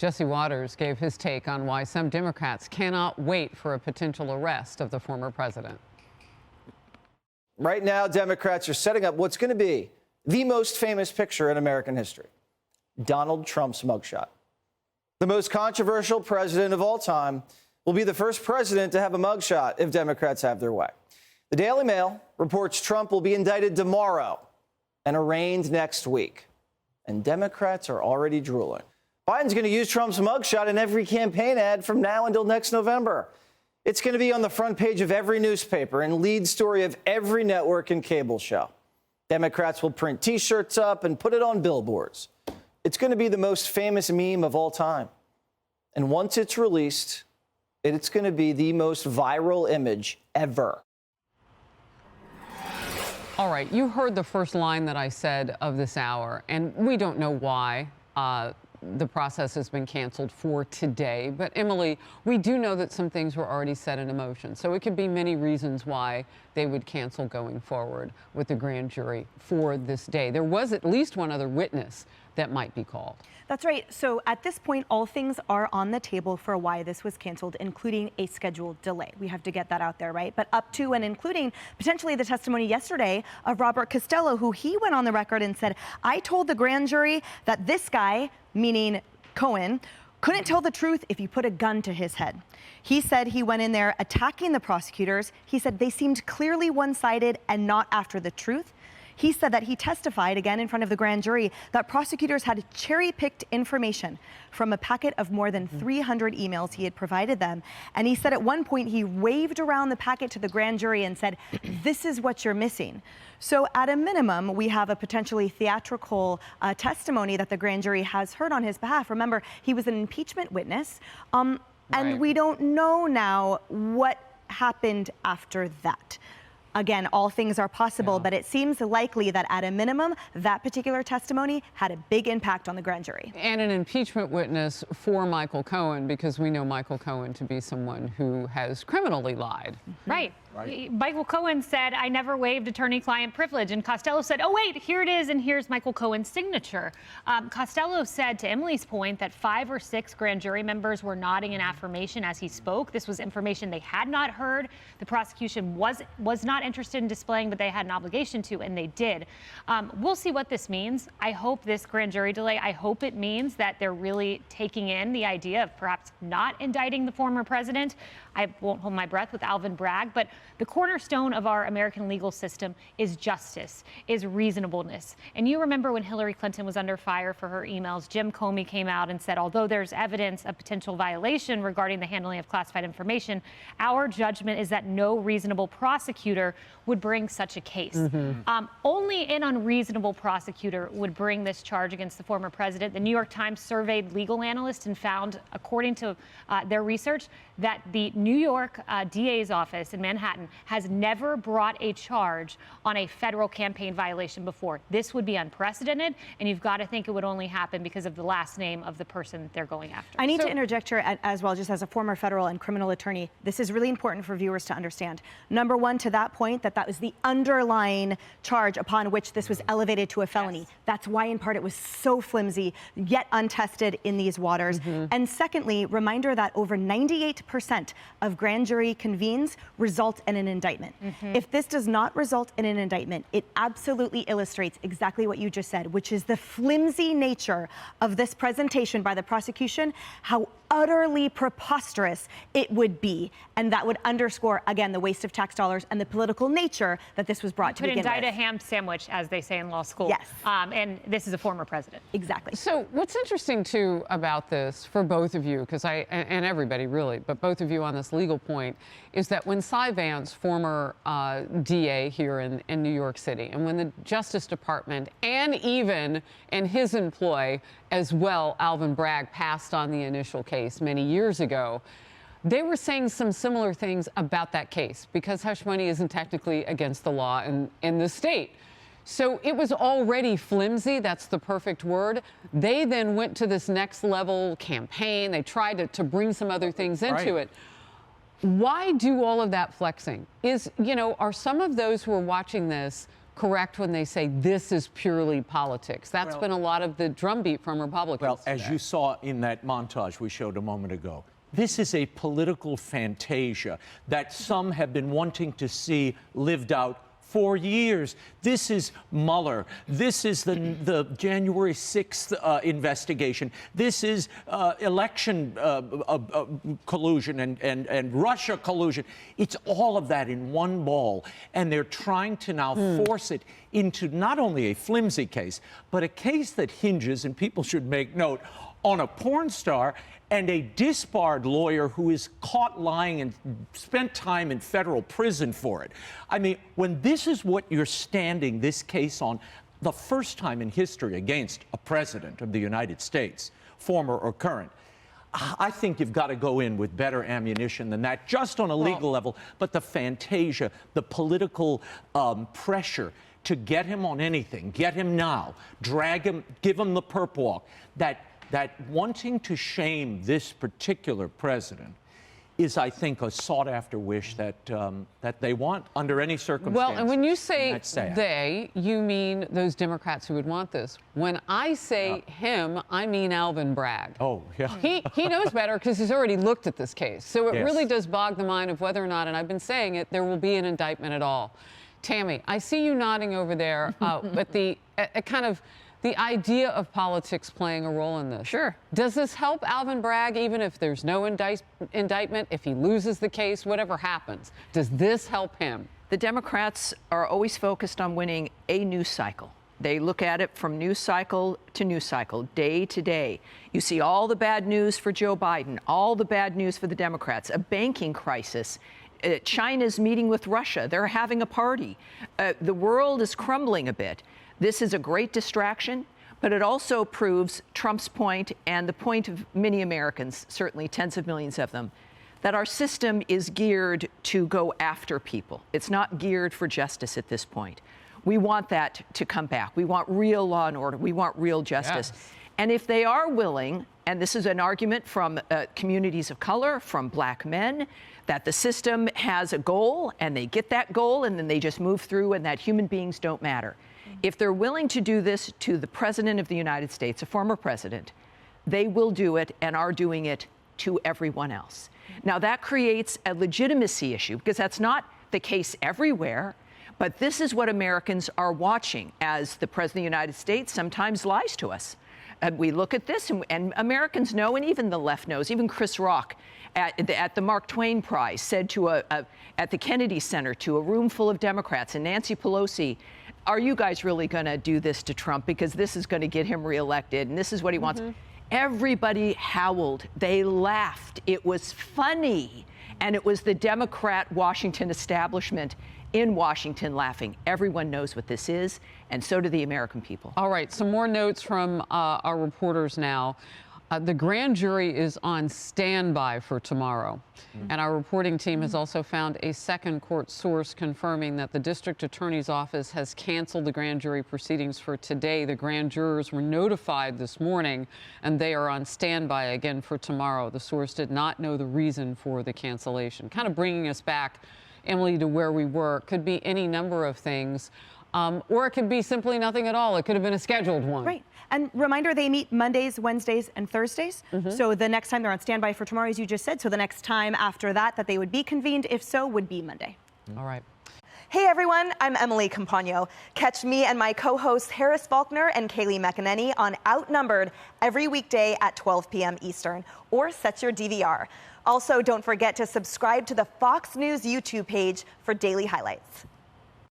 Jesse Waters gave his take on why some Democrats cannot wait for a potential arrest of the former president. Right now, Democrats are setting up what's going to be the most famous picture in American history: Donald Trump's mugshot. The most controversial president of all time will be the first president to have a mugshot if Democrats have their way. The Daily Mail reports Trump will be indicted tomorrow and arraigned next week. And Democrats are already drooling. Biden's going to use Trump's mugshot in every campaign ad from now until next November. It's going to be on the front page of every newspaper and lead story of every network and cable show. Democrats will print T-shirts up and put it on billboards. It's going to be the most famous meme of all time. And once it's released, it's going to be the most viral image ever. All right, you heard the first line that I said of this hour, and we don't know why the process has been canceled for today. But Emily, we do know that some things were already set in motion. So it could be many reasons why they would cancel going forward with the grand jury for this day. There was at least one other witness that might be called. That's right. So at this point, all things are on the table for why this was canceled, including a scheduled delay. We have to get that out there, right? But up to and including potentially the testimony yesterday of Robert Costello, who he went on the record and said, I told the grand jury that this guy, meaning Cohen, couldn't tell the truth if you put a gun to his head. He said he went in there attacking the prosecutors. He said they seemed clearly one-sided and not after the truth. He said that he testified again in front of the grand jury that prosecutors had cherry-picked information from a packet of more than 300 emails he had provided them. And he said at one point he waved around the packet to the grand jury and said, this is what you're missing. So at a minimum, we have a potentially theatrical testimony that the grand jury has heard on his behalf. Remember, he was an impeachment witness. And we don't know now what happened after that. Again, all things are possible, but it seems likely that at a minimum, that particular testimony had a big impact on the grand jury. And an impeachment witness for Michael Cohen, because we know Michael Cohen to be someone who has criminally lied. Right. Michael Cohen said, I never waived attorney-client privilege. And Costello said, oh, wait, here it is. And here's Michael Cohen's signature. Costello said, to Emily's point, that 5 or 6 grand jury members were nodding in affirmation as he spoke. This was information they had not heard. The prosecution was not interested in displaying, but they had an obligation to, and they did. We'll see what this means. I hope this grand jury delay, I hope it means that they're really taking in the idea of perhaps not indicting the former president. I won't hold my breath with Alvin Bragg, but the cornerstone of our American legal system is justice, is reasonableness. And you remember when Hillary Clinton was under fire for her emails, Jim Comey came out and said, although there's evidence of potential violation regarding the handling of classified information, our judgment is that no reasonable prosecutor would bring such a case. Only an unreasonable prosecutor would bring this charge against the former president. The New York Times surveyed legal analysts and found, according to their research, that the New York DA's office in Manhattan has never brought a charge on a federal campaign violation before. This would be unprecedented, and you've got to think it would only happen because of the last name of the person they're going after. I need to interject here as well, just as a former federal and criminal attorney. This is really important for viewers to understand. Number one, to that point, that was the underlying charge upon which this was elevated to a felony. Yes. That's why, in part, it was so flimsy, yet untested in these waters. And secondly, reminder that over 98% of grand jury convenes result in an indictment. If this does not result in an indictment, it absolutely illustrates exactly what you just said, which is the flimsy nature of this presentation by the prosecution, how utterly preposterous it would be. And that would underscore, again, the waste of tax dollars and the political nature that this was brought to begin with. Could indict a ham sandwich, as they say in law school. Yes. And this is a former president. Exactly. So what's interesting, too, about this for both of you, because and everybody really, but both of you on this legal point, is that when Cy Vance, former DA here in New York City, and when the Justice Department and even in his employ as well, Alvin Bragg, passed on the initial case many years ago, they were saying some similar things about that case because hush money isn't technically against the law in the state. So it was already flimsy. That's the perfect word. They then went to this next level campaign. They tried to bring some other things into it. Why do all of that flexing? Are some of those who are watching this correct when they say this is purely politics. That's been a lot of the drumbeat from Republicans. Well, as today. you saw in that montage we showed a moment ago, this is a political fantasia that some have been wanting to see lived out for years. This is Mueller. This is the January 6th investigation. This is election collusion and Russia collusion. It's all of that in one ball. And they're trying to now force it into not only a flimsy case, but a case that hinges, and people should make note, on a porn star and a disbarred lawyer who is caught lying and spent time in federal prison for it. I mean, when this is what you're standing this case on, the first time in history against a president of the United States, former or current, I think you've got to go in with better ammunition than that, just on a legal level. But the fantasia, the political pressure to get him on anything, get him now, drag him, give him the perp walk, that wanting to shame this particular president is, I think, a sought-after wish that they want under any circumstance. Well, and when you say they, you mean those Democrats who would want this. When I say him, I mean Alvin Bragg. Oh, yeah. He knows better because he's already looked at this case. So it really does bog the mind of whether or not, and I've been saying it, there will be an indictment at all. Tammy, I see you nodding over there at the kind of the idea of politics playing a role in this. Sure. Does this help Alvin Bragg, even if there's no indictment, if he loses the case, whatever happens? Does this help him? The Democrats are always focused on winning a news cycle. They look at it from news cycle to news cycle, day to day. You see all the bad news for Joe Biden, all the bad news for the Democrats, a banking crisis. China's meeting with Russia. They're having a party. The world is crumbling a bit. This is a great distraction, but it also proves Trump's point and the point of many Americans, certainly tens of millions of them, that our system is geared to go after people. It's not geared for justice at this point. We want that to come back. We want real law and order. We want real justice. Yes. And if they are willing, and this is an argument from communities of color, from black men, that the system has a goal and they get that goal and then they just move through and that human beings don't matter. If they're willing to do this to the President of the United States, a former president, they will do it and are doing it to everyone else. Now, that creates a legitimacy issue because that's not the case everywhere. But this is what Americans are watching as the President of the United States sometimes lies to us. We look at this and Americans know, and even the left knows, even Chris Rock at the Mark Twain Prize said to at the Kennedy Center to a room full of Democrats and Nancy Pelosi, are you guys really going to do this to Trump because this is going to get him reelected and this is what he wants? Everybody howled. They laughed. It was funny. And it was the Democrat Washington establishment in Washington laughing. Everyone knows what this is, and so do the American people. All right, some more notes from our reporters now. The grand jury is on standby for tomorrow. And our reporting team has also found a second court source confirming that the district attorney's office has canceled the grand jury proceedings for today. The grand jurors were notified this morning, and they are on standby again for tomorrow. The source did not know the reason for the cancellation. Kind of bringing us back, Emily, to where we were. Could be any number of things, or it could be simply nothing at all. It could have been a scheduled one. Right. And reminder, they meet Mondays, Wednesdays, and Thursdays. So the next time they're on standby for tomorrow, as you just said. So the next time after that they would be convened, if so, would be Monday. All right. Hey everyone, I'm Emily Campagno. Catch me and my co-hosts Harris Faulkner and Kaylee McEnany on Outnumbered every weekday at 12 p.m. Eastern, or set your DVR. Also, don't forget to subscribe to the Fox News YouTube page for daily highlights.